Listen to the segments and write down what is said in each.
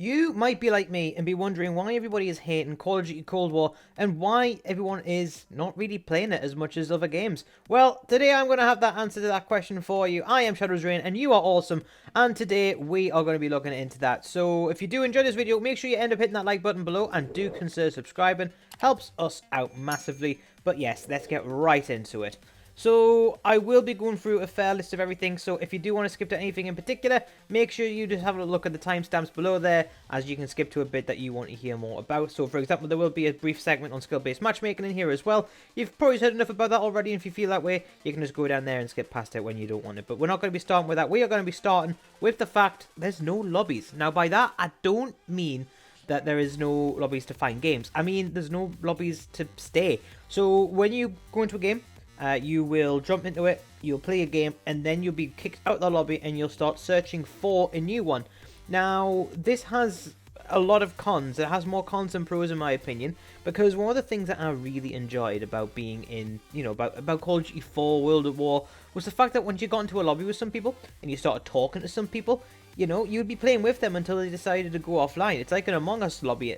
You might be like me and be wondering why everybody is hating Call of Duty Cold War and why everyone is not really playing it as much as other games. Well, today I'm going to have that answer to that question for you. I am Shadow's Rain and you are awesome, and today we are going to be looking into that. So if you do enjoy this video, make sure you end up hitting that like button below and do consider subscribing. Helps us out massively. But yes, let's get right into it. So I will be going through a fair list of everything, so if you do want to skip to anything in particular, make sure you just have a look at the timestamps below there, as you can skip to a bit that you want to hear more about. So for example, there will be a brief segment on skill-based matchmaking in here as well. You've probably heard enough about that already, and if you feel that way, you can just go down there and skip past it when you don't want it. But we're not going to be starting with that. We are going to be starting with the fact there's no lobbies. Now by that, I don't mean that there is no lobbies to find games. I mean, there's no lobbies to stay. So when you go into a game, you will jump into it, you'll play a game, and then you'll be kicked out of the lobby and you'll start searching for a new one. Now, this has a lot of cons. It has more cons than pros in my opinion, because one of the things that I really enjoyed about being in, about Call of Duty 4 World at War was the fact that once you got into a lobby with some people and you started talking to some people, you'd be playing with them until they decided to go offline. It's like an Among Us lobby,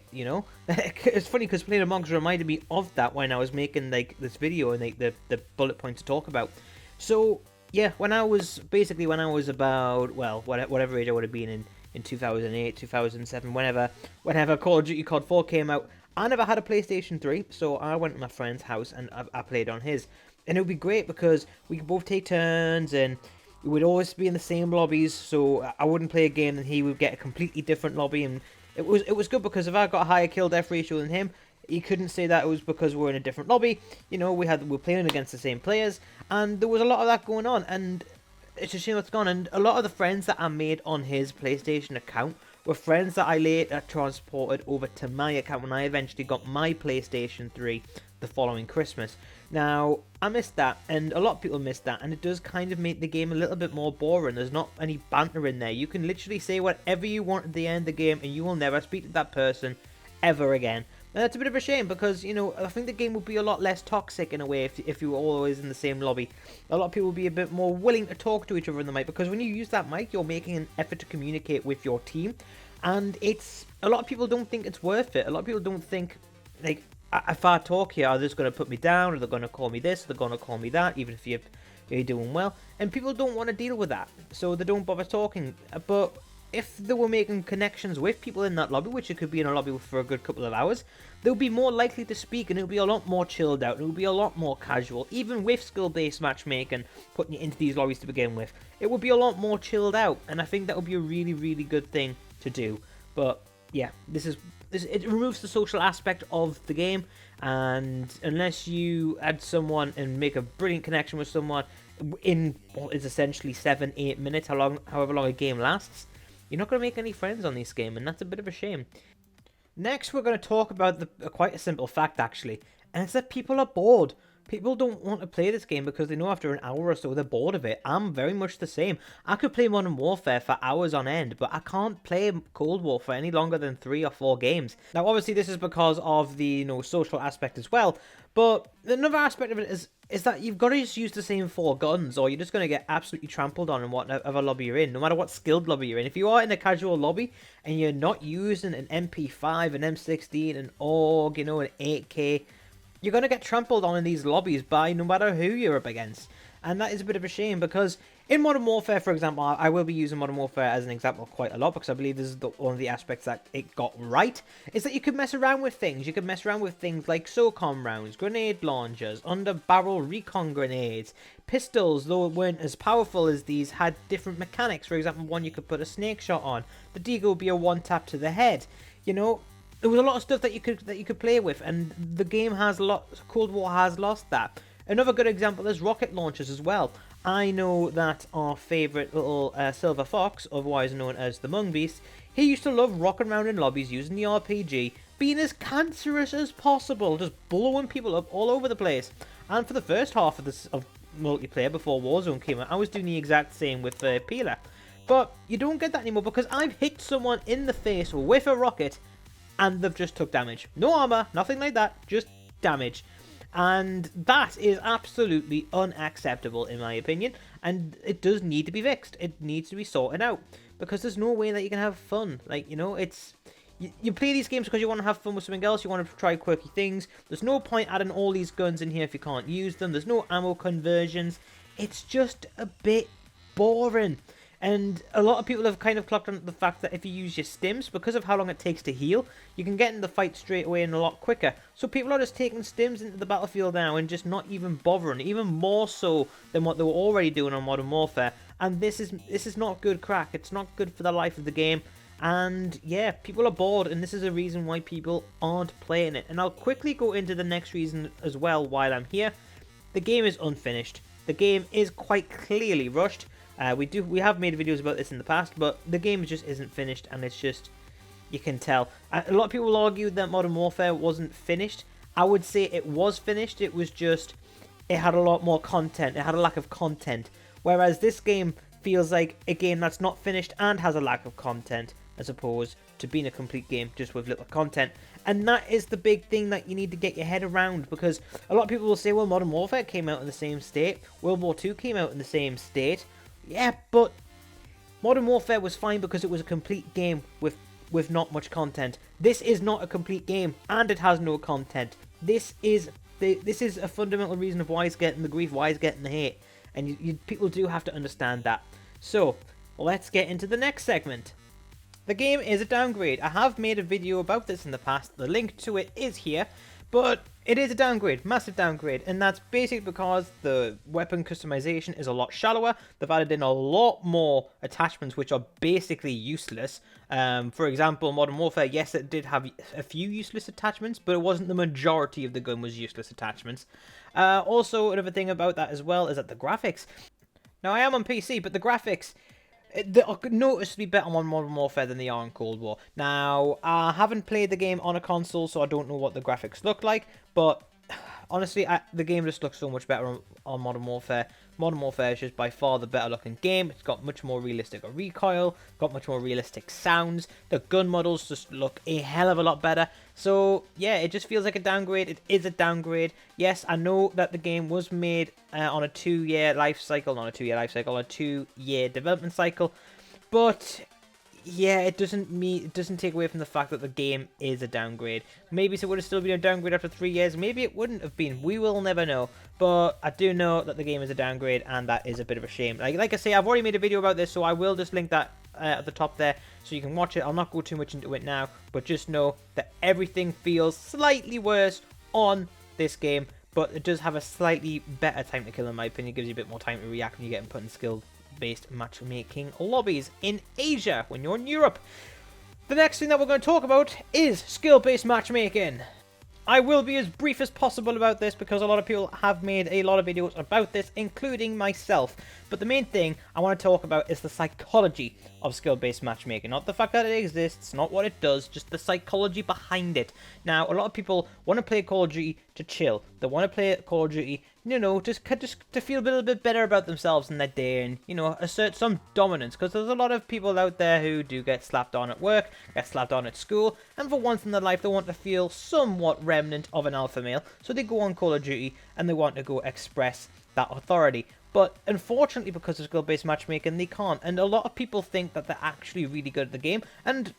It's funny because playing Among Us reminded me of that when I was making, this video and, the bullet points to talk about. So, yeah, when I was about, well, whatever age I would have been in 2008, 2007, whenever Call of Duty COD 4 came out, I never had a PlayStation 3, so I went to my friend's house and I played on his. And it would be great because we could both take turns and we would always be in the same lobbies, so I wouldn't play a game and he would get a completely different lobby, and it was good because if I got a higher kill death ratio than him, he couldn't say that it was because we're in a different lobby. We were playing against the same players, and there was a lot of that going on, and it's a shame it's gone. And a lot of the friends that I made on his PlayStation account were friends that I later transported over to my account when I eventually got my PlayStation 3 the following Christmas. Now, I missed that, and a lot of people missed that, and it does kind of make the game a little bit more boring. There's not any banter in there. You can literally say whatever you want at the end of the game, and you will never speak to that person ever again. And that's a bit of a shame because, I think the game would be a lot less toxic in a way if you were always in the same lobby. A lot of people would be a bit more willing to talk to each other in the mic, because when you use that mic, you're making an effort to communicate with your team, and a lot of people don't think it's worth it. A lot of people don't think, if I talk here, are they just going to put me down, or they're going to call me this, or they're going to call me that, even if you're doing well. And people don't want to deal with that, so they don't bother talking. But if they were making connections with people in that lobby, which it could be in a lobby for a good couple of hours, they'll be more likely to speak, and it'll be a lot more chilled out, and it'll be a lot more casual. Even with skill-based matchmaking, putting you into these lobbies to begin with, it would be a lot more chilled out, and I think that would be a really, really good thing to do. But yeah, it removes the social aspect of the game, and unless you add someone and make a brilliant connection with someone in what is essentially 7-8 minutes, however long a game lasts, you're not going to make any friends on this game, and that's a bit of a shame. Next, we're going to talk about quite a simple fact, actually, and it's that people are bored. People don't want to play this game because they know after an hour or so they're bored of it. I'm very much the same. I could play Modern Warfare for hours on end, but I can't play Cold War for any longer than 3 or 4 games. Now, obviously, this is because of the social aspect as well, but another aspect of it is that you've got to just use the same 4 guns, or you're just going to get absolutely trampled on in whatever lobby you're in, no matter what skilled lobby you're in. If you are in a casual lobby and you're not using an MP5, an M16, an AUG, an 8K, you're going to get trampled on in these lobbies by no matter who you're up against. And that is a bit of a shame, because in Modern Warfare, for example, I will be using Modern Warfare as an example quite a lot, because I believe this is one of the aspects that it got right, is that you could mess around with things. You could mess around with things like SOCOM rounds, grenade launchers, under-barrel recon grenades, pistols, though it weren't as powerful as these, had different mechanics. For example, one you could put a snake shot on. The Deagle would be a one-tap to the head. There was a lot of stuff that you could play with, and the game Cold War has lost that. Another good example is rocket launchers as well. I know that our favourite little Silver Fox, otherwise known as the Mung Beast, he used to love rocking around in lobbies using the RPG, being as cancerous as possible, just blowing people up all over the place. And for the first half of multiplayer before Warzone came out, I was doing the exact same with Peeler. But you don't get that anymore, because I've hit someone in the face with a rocket and they've just took damage. No armor, nothing like that, just damage. And that is absolutely unacceptable in my opinion, and it does need to be fixed. It needs to be sorted out. because there's no way that you can have fun. Like, you know, it's... You play these games because you want to have fun with something else, you want to try quirky things. There's no point adding all these guns in here if you can't use them. There's no ammo conversions. It's just a bit boring. And a lot of people have kind of clocked on the fact that if you use your stims, because of how long it takes to heal, you can get in the fight straight away and a lot quicker. So people are just taking stims into the battlefield now and just not even bothering, even more so than what they were already doing on Modern Warfare. And this is not good crack. It's not good for the life of the game. And yeah, people are bored, and this is a reason why people aren't playing it. And I'll quickly go into the next reason as well while I'm here. The game is unfinished. The game is quite clearly rushed. We have made videos about this in the past, but the game just isn't finished, and it's just, you can tell. A lot of people will argue that Modern Warfare wasn't finished. I would say it was finished. It was just, it had a lot more content. It had a lack of content. Whereas this game feels like a game that's not finished and has a lack of content, as opposed to being a complete game just with little content. And that is the big thing that you need to get your head around, because a lot of people will say, well, Modern Warfare came out in the same state, World War II came out in the same state. Yeah, but Modern Warfare was fine because it was a complete game with not much content. This is not a complete game, and it has no content. This is a fundamental reason of why it's getting the grief, why it's getting the hate. And people do have to understand that. So, let's get into the next segment. The game is a downgrade. I have made a video about this in the past. The link to it is here. But it is a downgrade, massive downgrade, and that's basically because the weapon customization is a lot shallower. They've added in a lot more attachments which are basically useless. For example, Modern Warfare, yes, it did have a few useless attachments, but it wasn't the majority of the gun was useless attachments. Also, another thing about that as well is that the graphics. Now, I am on PC, but the graphics, they are noticeably better on Modern Warfare than they are in Cold War. Now, I haven't played the game on a console, so I don't know what the graphics look like, but honestly, the game just looks so much better on Modern Warfare. Modern Warfare is just by far the better looking game. It's got much more realistic recoil, got much more realistic sounds. The gun models just look a hell of a lot better. So yeah, it just feels like a downgrade. It is a downgrade. Yes, I know that the game was made on a 2-year life cycle, not a 2-year life cycle, a 2-year development cycle. But yeah, it doesn't take away from the fact that the game is a downgrade. Maybe it would have still been a downgrade after 3 years. Maybe it wouldn't have been. We will never know. But I do know that the game is a downgrade, and that is a bit of a shame. Like I say, I've already made a video about this, so I will just link that at the top there, so you can watch it. I'll not go too much into it now, but just know that everything feels slightly worse on this game, but it does have a slightly better time to kill, in my opinion. It gives you a bit more time to react when you're getting put in skill-based matchmaking lobbies in Asia when you're in Europe. The next thing that we're going to talk about is skill-based matchmaking. I will be as brief as possible about this because a lot of people have made a lot of videos about this, including myself. But the main thing I want to talk about is the psychology of skill-based matchmaking. Not the fact that it exists, not what it does, just the psychology behind it. Now, a lot of people want to play Call of Duty to chill. They want to play Call of Duty, you know, just to feel a little bit better about themselves in their day and, you know, assert some dominance. Because there's a lot of people out there who do get slapped on at work, get slapped on at school, and for once in their life they want to feel somewhat remnant of an alpha male. So they go on Call of Duty and they want to go express that authority. But unfortunately, because of skill-based matchmaking, they can't. And a lot of people think that they're actually really good at the game. And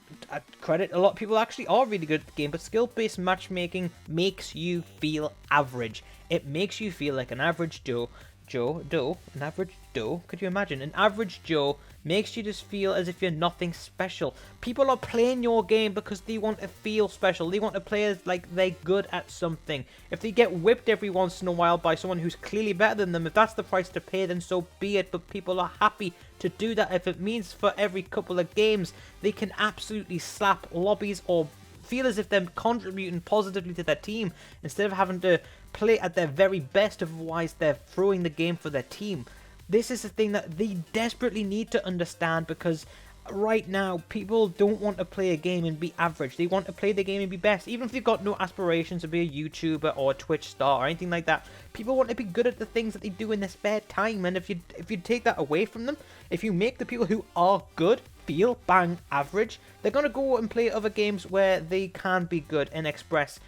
credit, a lot of people actually are really good at the game. But skill-based matchmaking makes you feel average. It makes you feel like an average Joe. An average Joe? Could you imagine? An average Joe makes you just feel as if you're nothing special. People are playing your game because they want to feel special. They want to play as like they're good at something. If they get whipped every once in a while by someone who's clearly better than them, if that's the price to pay, then so be it. But people are happy to do that if it means for every couple of games they can absolutely slap lobbies or feel as if they're contributing positively to their team instead of having to play at their very best, otherwise they're throwing the game for their team. This is the thing that they desperately need to understand, because right now people don't want to play a game and be average. They want to play the game and be best, even if they've got no aspirations to be a YouTuber or a Twitch star or anything like that. People want to be good at the things that they do in their spare time, and if you take that away from them, if you make the people who are good feel bang average, they're going to go and play other games where they can be good and express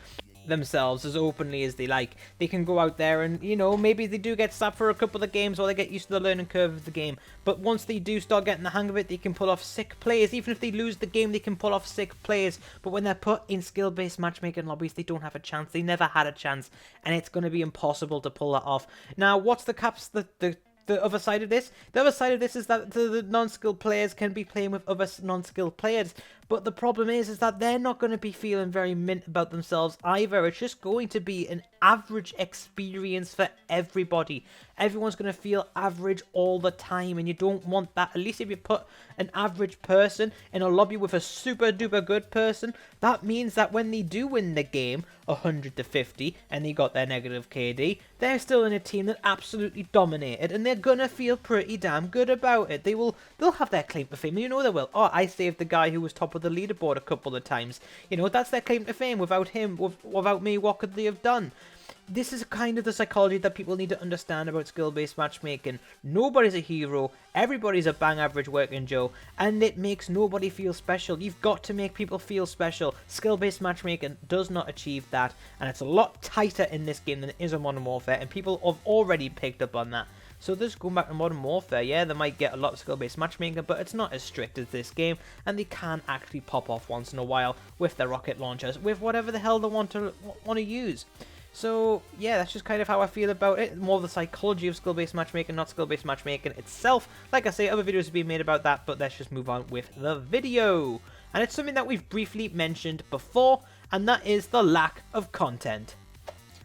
themselves as openly as they like. They can go out there and, you know, maybe they do get slapped for a couple of games or they get used to the learning curve of the game. But once they do start getting the hang of it, they can pull off sick plays. Even if they lose the game, they can pull off sick plays. But when they're put in skill-based matchmaking lobbies, they don't have a chance. They never had a chance. And it's going to be impossible to pull that off. Now, what's the caps, the other side of this? The other side of this is that the non-skilled players can be playing with other non-skilled players. But the problem is that they're not going to be feeling very mint about themselves either. It's just going to be an average experience for everybody. Everyone's going to feel average all the time, and you don't want that. At least if you put an average person in a lobby with a super duper good person, that means that when they do win the game 100 to 50 and they got their negative KD, they're still in a team that absolutely dominated, and they're going to feel pretty damn good about it. They'll have their claim to fame. You know they will. Oh, I saved the guy who was top of the leaderboard a couple of times. You know, that's their claim to fame. Without him, without me, what could they have done? This is kind of the psychology that people need to understand about skill-based matchmaking. Nobody's a hero, everybody's a bang average working Joe, and it makes nobody feel special. You've got to make people feel special. Skill-based matchmaking does not achieve that, and it's a lot tighter in this game than it is in Modern Warfare, and people have already picked up on that. So this going back to Modern Warfare, yeah, they might get a lot of skill-based matchmaking, but it's not as strict as this game, and they can actually pop off once in a while with their rocket launchers, with whatever the hell they want to use. So, yeah, that's just kind of how I feel about it. More of the psychology of skill-based matchmaking, not skill-based matchmaking itself. Like I say, other videos have been made about that, but let's just move on with the video. And it's something that we've briefly mentioned before, and that is the lack of content.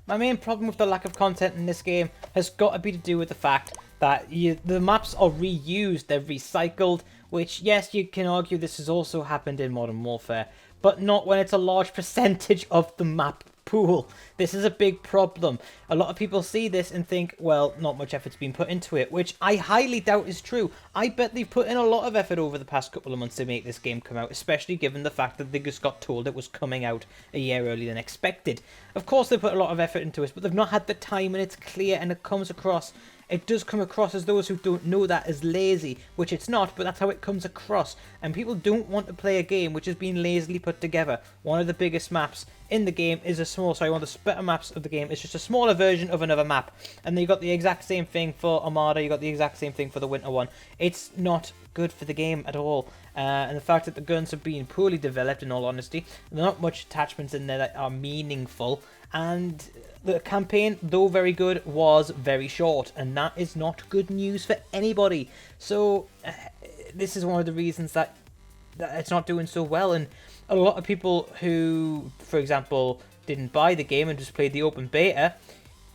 My main problem with the lack of content in this game has got to be to do with the fact that the maps are reused, they're recycled, which, yes, you can argue this has also happened in Modern Warfare, but not when it's a large percentage of the map pool. This is a big problem. A lot of people see this and think, well, not much effort's been put into it, which I highly doubt is true. I bet they've put in a lot of effort over the past couple of months to make this game come out, especially given the fact that they just got told it was coming out a year earlier than expected. Of course they put a lot of effort into it, but they've not had the time, and it's clear, and it does come across as those who don't know that as lazy, which it's not, but that's how it comes across. And people don't want to play a game which has been lazily put together. One of the biggest maps in the game is one of the better maps of the game is just a smaller version of another map. And you got the exact same thing for Armada, you got the exact same thing for the Winter one. It's not good for the game at all. And the fact that the guns have been poorly developed, in all honesty, there are not much attachments in there that are meaningful, and the campaign, though very good, was very short, and that is not good news for anybody. So this is one of the reasons that it's not doing so well, and a lot of people who, for example, didn't buy the game and just played the open beta,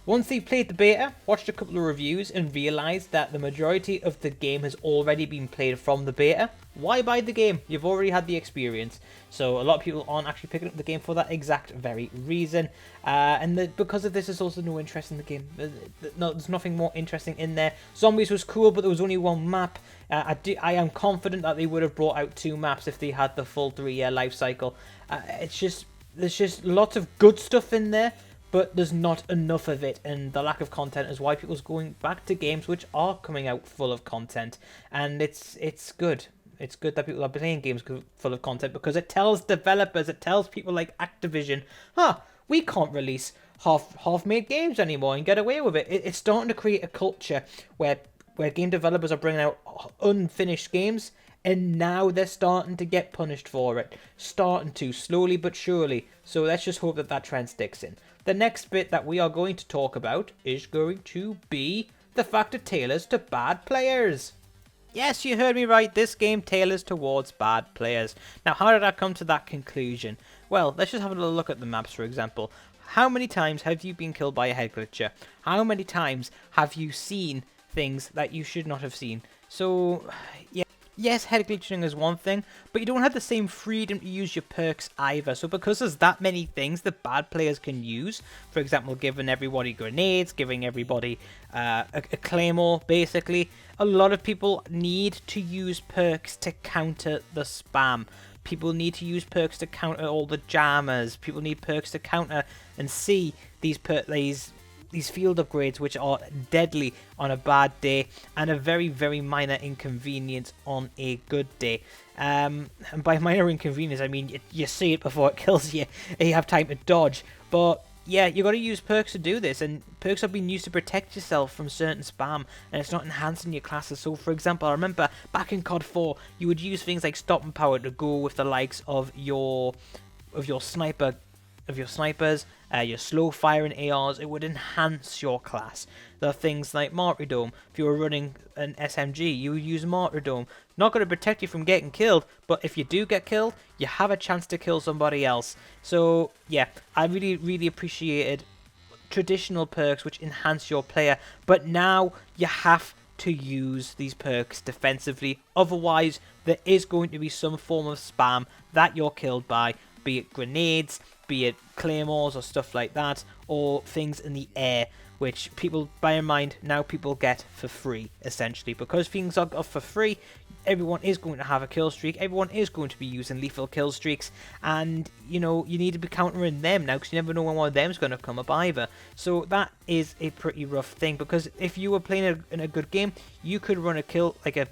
once they played the beta, watched a couple of reviews, and realised that the majority of the game has already been played from the beta, why buy the game? You've already had the experience. So a lot of people aren't actually picking up the game for that exact very reason. Because of this, there's also no interest in the game. There's nothing more interesting in there. Zombies was cool, but there was only one map. I am confident that they would have brought out 2 maps if they had the full 3-year life cycle. There's just lots of good stuff in there, but there's not enough of it, and the lack of content is why people's going back to games which are coming out full of content. And it's good. It's good that people are playing games full of content, because it tells developers, it tells people like Activision, we can't release half-made games anymore and get away with it. It's starting to create a culture where game developers are bringing out unfinished games, and now they're starting to get punished for it. Starting to, slowly but surely. So let's just hope that that trend sticks in. The next bit that we are going to talk about is going to be the fact it tailors to bad players. Yes, you heard me right, this game tailors towards bad players. Now, how did I come to that conclusion? Well, let's just have a little look at the maps, for example. How many times have you been killed by a head glitcher? How many times have you seen things that you should not have seen? So, yeah. Yes, head glitching is one thing, but you don't have the same freedom to use your perks either. So because there's that many things that bad players can use, for example, giving everybody grenades, giving everybody a claymore, basically, a lot of people need to use perks to counter the spam. People need to use perks to counter all the jammers. People need perks to counter and see these field upgrades, which are deadly on a bad day and a very, very minor inconvenience on a good day. And by minor inconvenience, I mean you see it before it kills you, and you have time to dodge. But yeah, you got to use perks to do this, and perks are being used to protect yourself from certain spam, and it's not enhancing your classes. So, for example, I remember back in COD 4, you would use things like stopping power to go with the likes of your snipers, your slow firing ARs. It would enhance your class. There are things like Martyrdom. If you were running an SMG, you would use Martyrdom. Not going to protect you from getting killed, but if you do get killed, you have a chance to kill somebody else. So yeah, I really appreciated traditional perks which enhance your player, but now you have to use these perks defensively. Otherwise, there is going to be some form of spam that you're killed by, be it grenades, be it claymores or stuff like that, or things in the air, which people, bear in mind, now people get for free, essentially. Because things are for free, everyone is going to have a kill streak, everyone is going to be using lethal kill streaks, and, you know, you need to be countering them now, because you never know when one of them's going to come up either. So that is a pretty rough thing, because if you were playing in a good game, you could run a kill, like a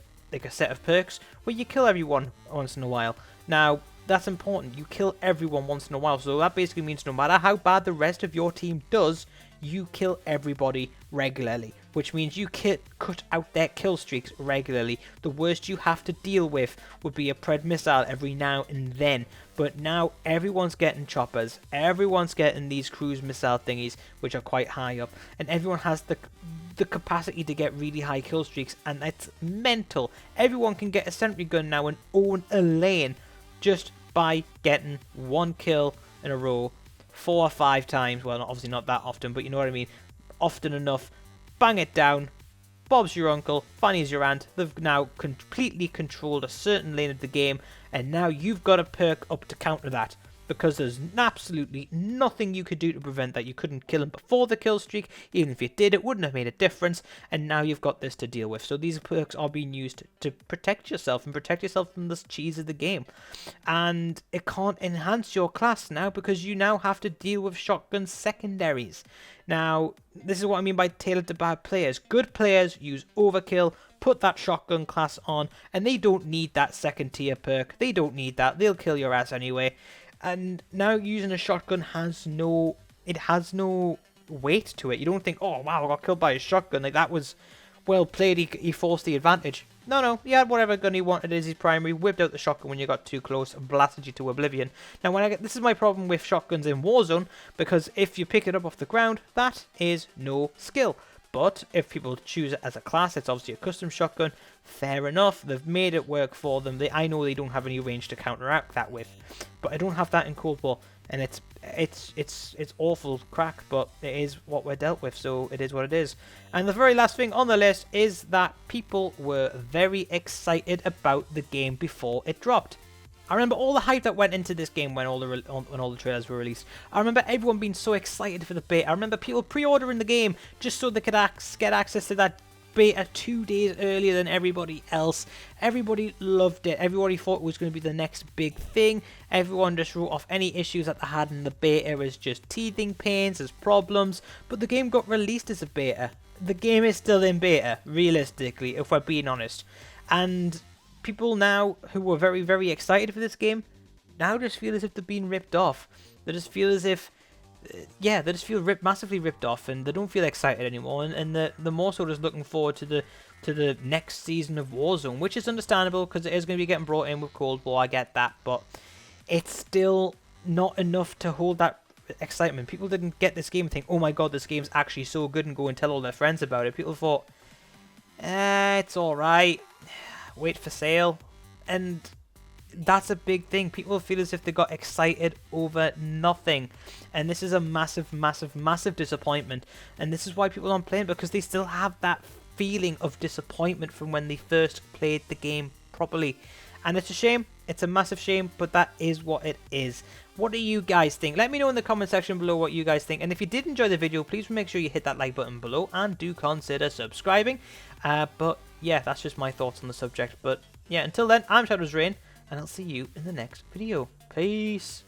set of perks, where you kill everyone once in a while. Now, that's important. You kill everyone once in a while. So that basically means no matter how bad the rest of your team does, you kill everybody regularly. Which means you cut out their kill streaks regularly. The worst you have to deal with would be a Pred missile every now and then. But now everyone's getting choppers. Everyone's getting these cruise missile thingies, which are quite high up. And everyone has the capacity to get really high kill streaks. And that's mental. Everyone can get a sentry gun now and own a lane just by getting one kill in a row 4 or 5 times. Well, obviously not that often, but you know what I mean. Often enough. Bang it down. Bob's your uncle. Fanny's your aunt. They've now completely controlled a certain lane of the game, and now you've got a perk up to counter that. Because there's absolutely nothing you could do to prevent that. You couldn't kill him before the kill streak. Even if you did, it wouldn't have made a difference. And now you've got this to deal with. So these perks are being used to protect yourself and protect yourself from the cheese of the game. And it can't enhance your class now because you now have to deal with shotgun secondaries. Now, this is what I mean by tailored to bad players. Good players use overkill, put that shotgun class on, and they don't need that second tier perk. They don't need that. They'll kill your ass anyway. And now using a shotgun has no weight to it. You don't think, oh wow, I got killed by a shotgun. Like, that was well played, he forced the advantage. No, he had whatever gun he wanted as his primary, whipped out the shotgun when you got too close and blasted you to oblivion. Now, this is my problem with shotguns in Warzone, because if you pick it up off the ground, that is no skill. But if people choose it as a class, it's obviously a custom shotgun. Fair enough, they've made it work for them. I know they don't have any range to counteract that with, but I don't have that in Cold War, and it's awful crack, but it is what we're dealt with, so it is what it is. And the very last thing on the list is that people were very excited about the game before it dropped. I remember all the hype that went into this game when all the trailers were released. I remember everyone being so excited for the beta. I remember people pre-ordering the game just so they could get access to that beta 2 days earlier than everybody else. Everybody loved it. Everybody thought it was going to be the next big thing. Everyone just wrote off any issues that they had in the beta as just teething pains, as problems. But the game got released as a beta. The game is still in beta, realistically, if we're being honest. And people now who were very, very excited for this game now just feel as if they're being ripped off. They just feel as if, they just feel massively ripped off, and they don't feel excited anymore. And they're more so just looking forward to the next season of Warzone, which is understandable because it is going to be getting brought in with Cold War. I get that, but it's still not enough to hold that excitement. People didn't get this game and think, oh my god, this game's actually so good, and go and tell all their friends about it. People thought, it's alright, wait for sale. And that's a big thing. People feel as if they got excited over nothing, and this is a massive, massive, massive disappointment. And this is why people aren't playing, because they still have that feeling of disappointment from when they first played the game properly. And it's a shame. It's a massive shame, but that is what it is. What do you guys think? Let me know in the comment section below what you guys think. And if you did enjoy the video, please make sure you hit that like button below and do consider subscribing. But yeah, that's just my thoughts on the subject. But yeah, until then, I'm Shadows Rain, and I'll see you in the next video. Peace.